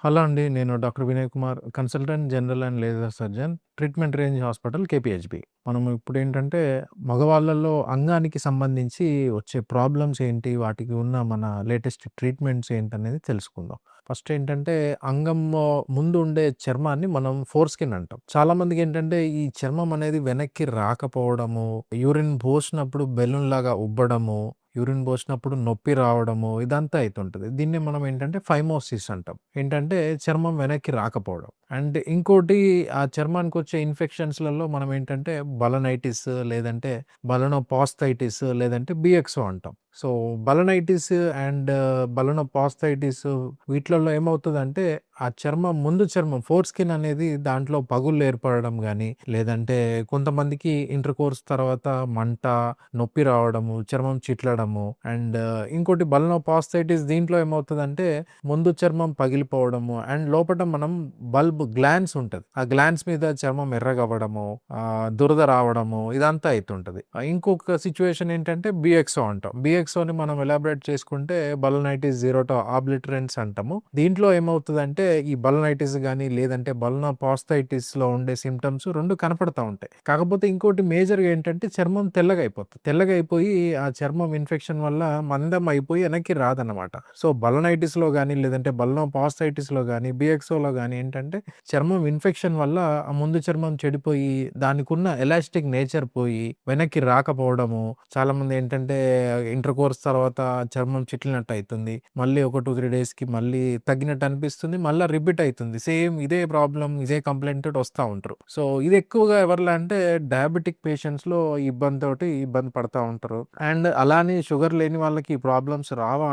Hello అండి. నేను doctor Vinay Kumar, consultant general and laser surgeon, treatment range hospital KPHB. మనం ఇప్పుడేంటంటే, మగవాళ్ళలో అంగానికి సంబంధించి వచ్చే ప్రాబ్లమ్స్ ఏంటి? వాటికి ఉన్న మన లేటెస్ట్ ట్రీట్మెంట్స్ ఏంటనేది తెలుసుకుందాం. ఫస్ట్ ఏంటంటే, అంగంలో ముందు ఉండే చర్మాన్ని మనం ఫోర్ స్కిన్ అంటాం. చాలామందికేంటంటే, ఈ చర్మం అనేది వెనక్కి రాకపోవడము, యూరిన్ పోసినప్పుడు బెలూన్‌లాగా ఉబ్బడము, యూరిన్ పోసినప్పుడు నొప్పి రావడము ఇదంతా అయితుంటది. దీన్నే మనం ఏంటంటే ఫైమోసిస్ అంటాం. ఏంటంటే చర్మం వెనక్కి రాకపోవడం. అండ్ ఇంకోటి ఆ చర్మానికొచ్చే ఇన్ఫెక్షన్స్‌లలో మనం ఏంటంటే బలనైటిస్ లేదంటే బలనోపాస్థైటిస్ లేదంటే బిఎక్సో అంటాం. సో, బలనైటిస్ అండ్ బలనోపాస్థైటిస్ వీటిలలో ఏమవుతదంటే ఆ చర్మం ముందు చర్మం ఫోర్ స్కిన్ అనేది దాంట్లో పగుళ్ళు ఏర్పడడం గానీ, లేదంటే కొంతమందికి ఇంటర్‌కోర్స్ తర్వాత మంట, నొప్పి రావడము, చర్మం చిట్లడము అండ్ ఇంకోటి బలనోపాస్థైటిస్ దీంట్లో ఏమవుతదంటే ముందు చర్మం పగిలిపోవడము అండ్ లోపట మనం గ్లాండ్స్ ఉంటది. ఆ గ్లాండ్స్ మీద చర్మం ఎర్రగవ్వడము, దురద రావడము ఇదంతా అయితుంటది. ఇంకొక సిట్యుయేషన్ ఏంటంటే బిఎక్సో అంటాం. బిఎక్సోని మనం ఎలాబరేట్ చేసుకుంటే బలనైటిస్ జీరోటా ఆబ్లిటరెన్స్ అంటాము. దీంట్లో ఏమవుతదంటే ఈ బలనైటిస్ గాని లేదంటే బలనోపాస్థైటిస్‌లో ఉండే సింప్టమ్స్ 2 కనపడతా ఉంటాయి. కాకపోతే ఇంకోటి మేజర్‌గా ఏంటంటే చర్మం తెల్లగా అయిపోతది. తెల్లగా అయిపోయి ఆ చర్మం ఇన్ఫెక్షన్ వల్ల మందం అయిపోయి వెనక్కి రాదన్నమాట. సో, బలనైటిస్‌లో గాని లేదంటే బలనోపాస్థైటిస్‌లో గాని, బిఎక్సోలో గాని ఏంటంటే చర్మం ఇన్ఫెక్షన్ వల్ల ఆ ముందు చర్మం చెడిపోయి దానికున్న ఎలాస్టిక్ నేచర్ పోయి వెనక్కి రాకపోవడము. చాలామంది ఏంటంటే ఇంటర్‌కోర్స్ తర్వాత చర్మం చిట్లినట్టు అయితుంది. మళ్ళీ ఒక 2, 3 డేస్‌కి మళ్ళీ తగ్గినట్టు అనిపిస్తుంది. మళ్ళా రిపీట్ అయితుంది. సేమ్ ఇదే ప్రాబ్లమ్, ఇదే కంప్లెయింట్ తోటి వస్తా ఉంటారు. సో, ఇది ఎక్కువగా ఎవరిలో అంటే డయాబెటిక్ పేషెంట్స్‌లో ఈ ఇబ్బంది పడతా ఉంటారు. అండ్ అలానే షుగర్ లేని వాళ్ళకి ఈ ప్రాబ్లమ్స్ రావా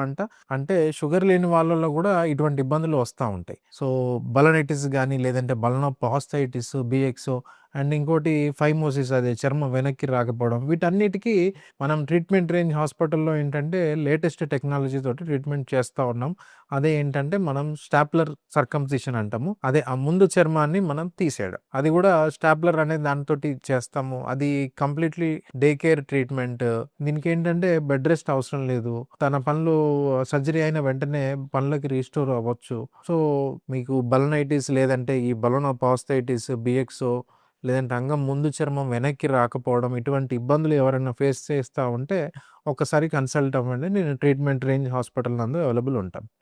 అంటే షుగర్ లేని వాళ్ళలో కూడా ఇటువంటి ఇబ్బందులు వస్తా ఉంటాయి. సో, బలనైటిస్ గాని లేదంటే బలనోపాస్థైటిస్, బిఎక్సో అండ్ ఇంకోటి ఫైమోసిస్ అదే చర్మం వెనక్కి రాకపోవడం వీటన్నిటికి మనం ట్రీట్మెంట్ రేంజ్ హాస్పిటల్‌లో ఏంటంటే లేటెస్ట్ టెక్నాలజీ తోటి ట్రీట్మెంట్ చేస్తా ఉన్నాం. అదే ఏంటంటే మనం స్టాప్లర్ సర్కంసిషన్ అంటాము. అదే ఆ ముందు చర్మాన్ని మనం తీసేయడం. అది కూడా స్టాప్లర్ అనే దానితోటి చేస్తాము. అది కంప్లీట్‌లీ డే కేర్ ట్రీట్మెంట్. దీనికేంటంటే బెడ్ రెస్ట్ అవసరం లేదు. తన పనులు సర్జరీ అయిన వెంటనే పనులకి రీస్టోర్ అవ్వచ్చు. సో, మీకు బలనైటిస్ లేదంటే ఈ బలనోపాస్థైటిస్, బిఎక్సో లేదంటే అంగం ముందు చర్మం వెనక్కి రాకపోవడం ఇటువంటి ఇబ్బందులు ఎవరైనా ఫేస్ చేస్తా ఉంటే ఒక్కసారి కన్సల్ట్ అవ్వండి. నేను ట్రీట్మెంట్ రేంజ్ హాస్పిటల్ నందు అవైలబుల్ ఉంటాను.